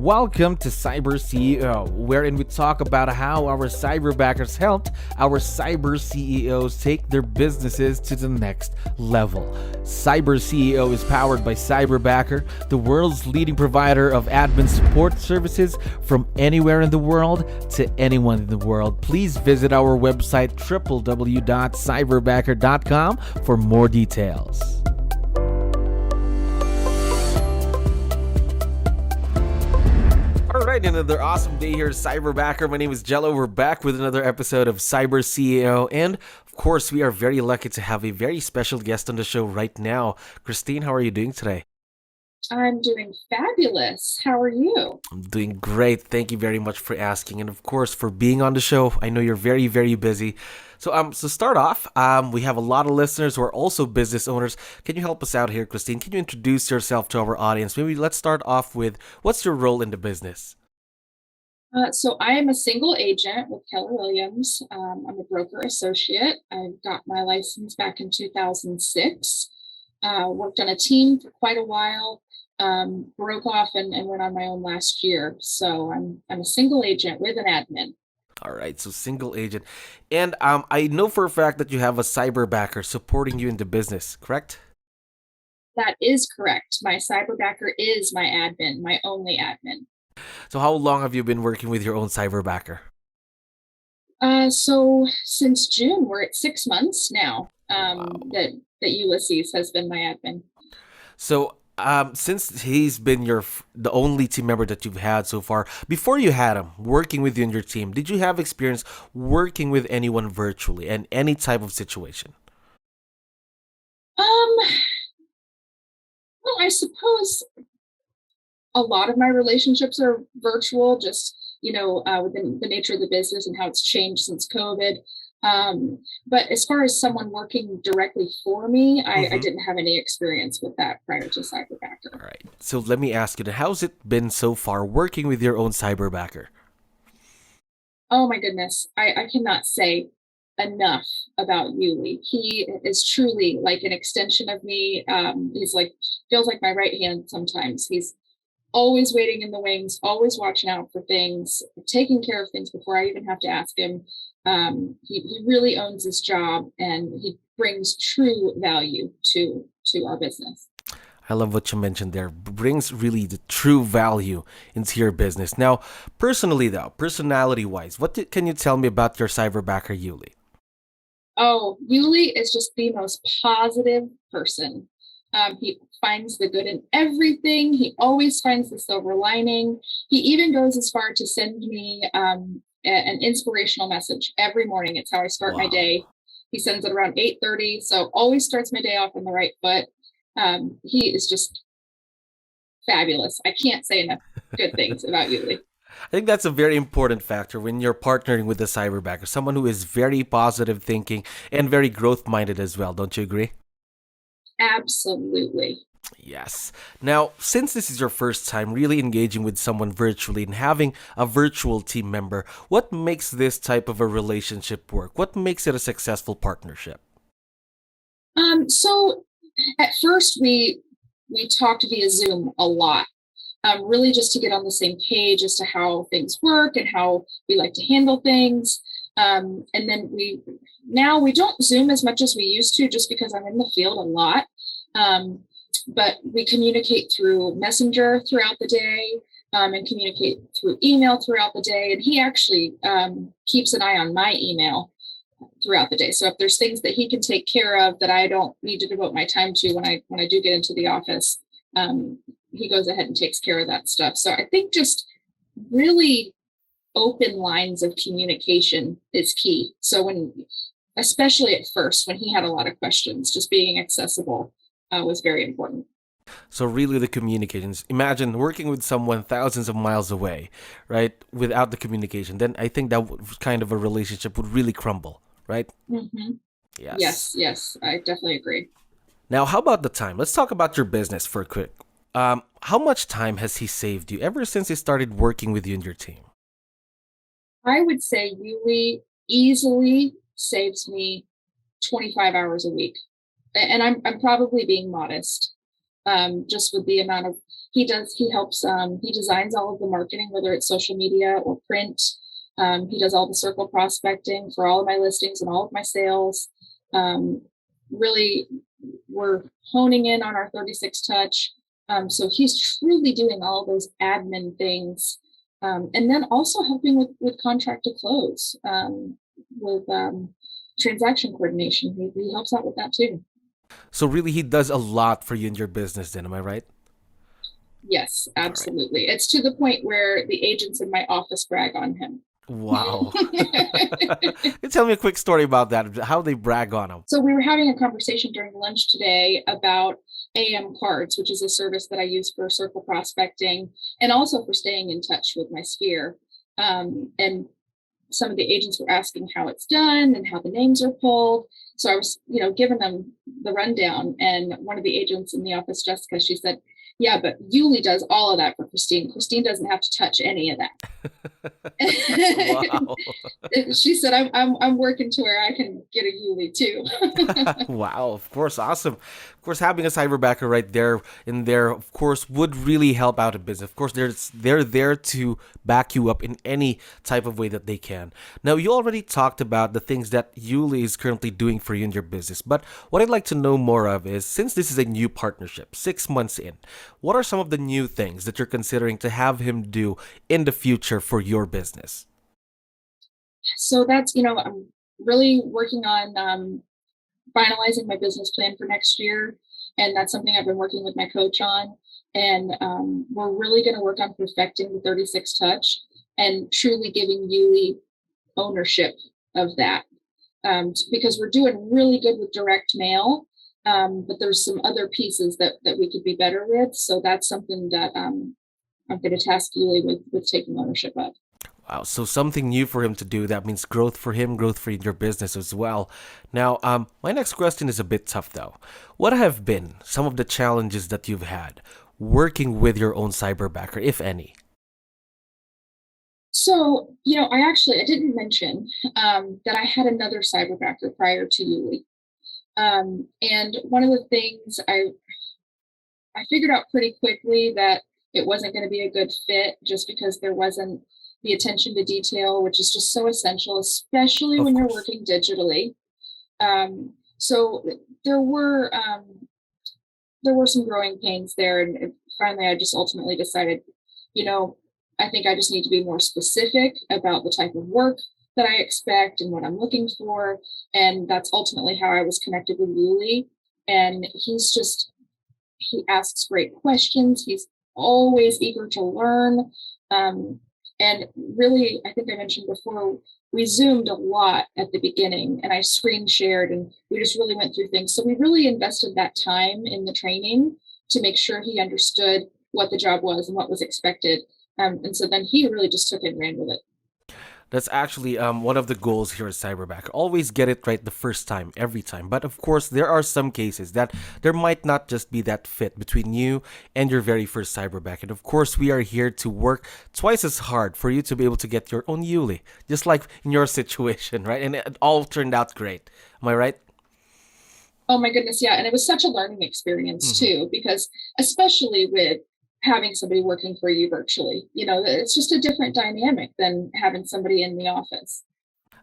Welcome to CyberCEO, wherein we talk about how our cyberbackers helped our cyber CEOs take their businesses to the next level. CyberCEO is powered by Cyberbacker, the world's leading provider of admin support services from anywhere in the world to anyone in the world. Please visit our website www.cyberbacker.com for more details. All right, another awesome day here, Cyberbacker. My name is Jello. We're back with another episode of CyberCEO, and of course, we are very lucky to have a very special guest on the show right now. Christine, how are you doing today? I'm doing fabulous. How are you? I'm doing great. Thank you very much for asking, and of course, for being on the show. I know you're very, very busy. So start off, we have a lot of listeners who are also business owners. Can you help us out here, Christine? Can you introduce yourself to our audience? Maybe let's start off with what's your role in the business? So I am a single agent with Keller Williams. I'm a broker associate. I got my license back in 2006. Worked on a team for quite a while. Broke off and went on my own last year. So I'm a single agent with an admin. All right, so single agent. And I know for a fact that you have a cyberbacker supporting you in the business, correct? That is correct. My cyberbacker is my admin, my only admin. So how long have you been working with your own cyberbacker? So since June, we're at 6 months now. Wow. That Ulysses has been my admin. So since he's been the only team member that you've had so far, before you had him working with you and your team, did you have experience working with anyone virtually and any type of situation? Um, well, I suppose a lot of my relationships are virtual, just within the nature of the business and how it's changed since COVID. But as far as someone working directly for me, I Mm-hmm. didn't have any experience with that prior to All Cyberbacker. right. So let me ask you, how's it been so far working with your own cyberbacker? Oh my goodness, I cannot say enough about Yuli. He is truly like an extension of me. He's like feels like my right hand sometimes. He's always waiting in the wings, always watching out for things, taking care of things before I even have to ask him. He really owns his job and he brings true value to our business. I love what you mentioned there. Brings really the true value into your business. Now, personally though, personality wise, can you tell me about your cyberbacker Yuli? Oh, Yuli is just the most positive person. He finds the good in everything. He always finds the silver lining. He even goes as far to send me an inspirational message every morning. It's how I start my day. Wow. He sends it around 8:30, so always starts my day off on the right foot. He is just fabulous. I can't say enough good things about Yuli. I think that's a very important factor when you're partnering with a cyberbacker, someone who is very positive thinking and very growth minded as well. Don't you agree? Absolutely. Yes. Now, since this is your first time really engaging with someone virtually and having a virtual team member, what makes this type of a relationship work? What makes it a successful partnership? So at first we talked via Zoom a lot, really just to get on the same page as to how things work and how we like to handle things. And then we don't Zoom as much as we used to, just because I'm in the field a lot. Um, but we communicate through Messenger throughout the day, and communicate through email throughout the day. And he actually keeps an eye on my email throughout the day. So if there's things that he can take care of that I don't need to devote my time to when I do get into the office, um, he goes ahead and takes care of that stuff. So I think just really open lines of communication is key. So especially at first, when he had a lot of questions, just being accessible was very important. So really the communications. Imagine working with someone thousands of miles away, right? Without the communication, then I think kind of a relationship would really crumble, right? Hmm. Yes. Yes, yes, I definitely agree. Now, how about the time? Let's talk about your business for a quick. How much time has he saved you ever since he started working with you and your team? I would say Yuli easily saves me 25 hours a week. And I'm probably being modest. just with the amount of he helps he designs all of the marketing, whether it's social media or print. He does all the circle prospecting for all of my listings and all of my sales. Really, we're honing in on our 36Touch. So he's truly doing all those admin things. And then also helping with contract to close, with transaction coordination. He helps out with that too. So really, he does a lot for you in your business then, am I right? Yes, All right. absolutely. It's to the point where the agents in my office brag on him. Wow. Tell me a quick story about that, how they brag on him. So we were having a conversation during lunch today about AM cards, which is a service that I use for circle prospecting and also for staying in touch with my sphere. And some of the agents were asking how it's done and how the names are pulled. So I was, giving them the rundown. And one of the agents in the office, Jessica, she said, yeah, but Uli does all of that for Christine. Christine doesn't have to touch any of that. Wow. She said, I'm working to where I can get a Uli too. Wow, of course, awesome. Of course, having a cyberbacker right there in there, of course, would really help out a business. Of course, they're there to back you up in any type of way that they can. Now, you already talked about the things that Yuli is currently doing for you in your business, but what I'd like to know more of is, since this is a new partnership, 6 months in, what are some of the new things that you're considering to have him do in the future for your business? So that's, I'm really working on finalizing my business plan for next year. And that's something I've been working with my coach on. And we're really going to work on perfecting the 36Touch and truly giving Yuli ownership of that. Because we're doing really good with direct mail, but there's some other pieces that we could be better with. So that's something that I'm going to task Yuli with taking ownership of. Wow, so something new for him to do. That means growth for him, growth for your business as well. Now, my next question is a bit tough though. What have been some of the challenges that you've had working with your own cyberbacker, if any? So, I didn't mention that I had another cyberbacker prior to Yuli. And one of the things I figured out pretty quickly that it wasn't going to be a good fit just because there wasn't the attention to detail, which is just so essential, especially Of when you're course. working digitally. So there were some growing pains there, and finally, I just ultimately decided, I think I just need to be more specific about the type of work that I expect and what I'm looking for, and that's ultimately how I was connected with Yuli. And he asks great questions. He's always eager to learn. And really, I think I mentioned before, we Zoomed a lot at the beginning and I screen shared and we just really went through things. So we really invested that time in the training to make sure he understood what the job was and what was expected. And so then he really just took it and ran with it. That's actually one of the goals here at Cyberbacker. Always get it right the first time, every time. But of course, there are some cases that there might not just be that fit between you and your very first Cyberback. And of course, we are here to work twice as hard for you to be able to get your own Yuli, just like in your situation, right? And it all turned out great. Am I right? Oh my goodness, yeah. And it was such a learning experience Mhm. too, because especially with having somebody working for you virtually, it's just a different dynamic than having somebody in the office.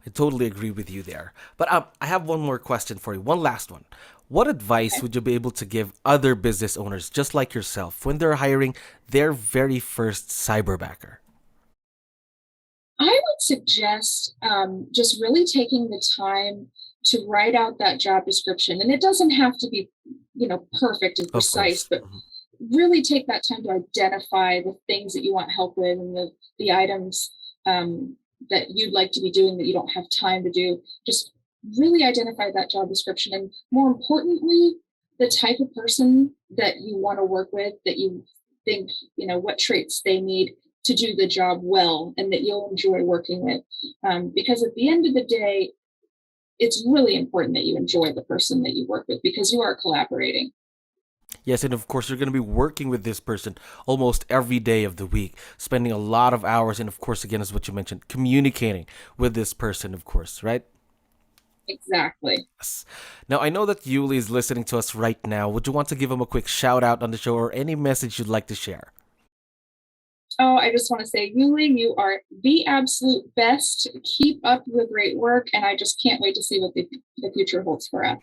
I totally agree with you there. But I have one more question for you, one last one. What advice Okay. would you be able to give other business owners just like yourself when they're hiring their very first cyberbacker? I would suggest just really taking the time to write out that job description. And it doesn't have to be, perfect and Of precise, course. but really take that time to identify the things that you want help with and the items that you'd like to be doing that you don't have time to do. Just really identify that job description. And more importantly, the type of person that you want to work with, that you think, what traits they need to do the job well and that you'll enjoy working with. Because at the end of the day, it's really important that you enjoy the person that you work with because you are collaborating. Yes, and of course, you're going to be working with this person almost every day of the week, spending a lot of hours, and of course, again, as what you mentioned, communicating with this person, of course, right? Exactly. Yes. Now, I know that Yuli is listening to us right now. Would you want to give him a quick shout out on the show or any message you'd like to share? Oh, I just want to say, Yuling, you are the absolute best. Keep up the great work, and I just can't wait to see what the future holds for us.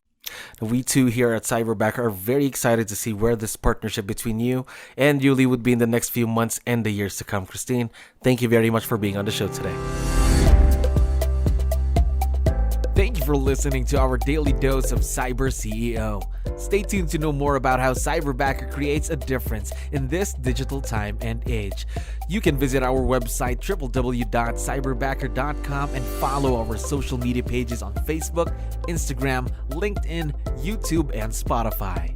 We too here at Cyberbacker are very excited to see where this partnership between you and Yuli would be in the next few months and the years to come. Christine, thank you very much for being on the show today. Thank you for listening to our daily dose of Cyber CEO. Stay tuned to know more about how Cyberbacker creates a difference in this digital time and age. You can visit our website www.cyberbacker.com and follow our social media pages on Facebook, Instagram, LinkedIn, YouTube, and Spotify.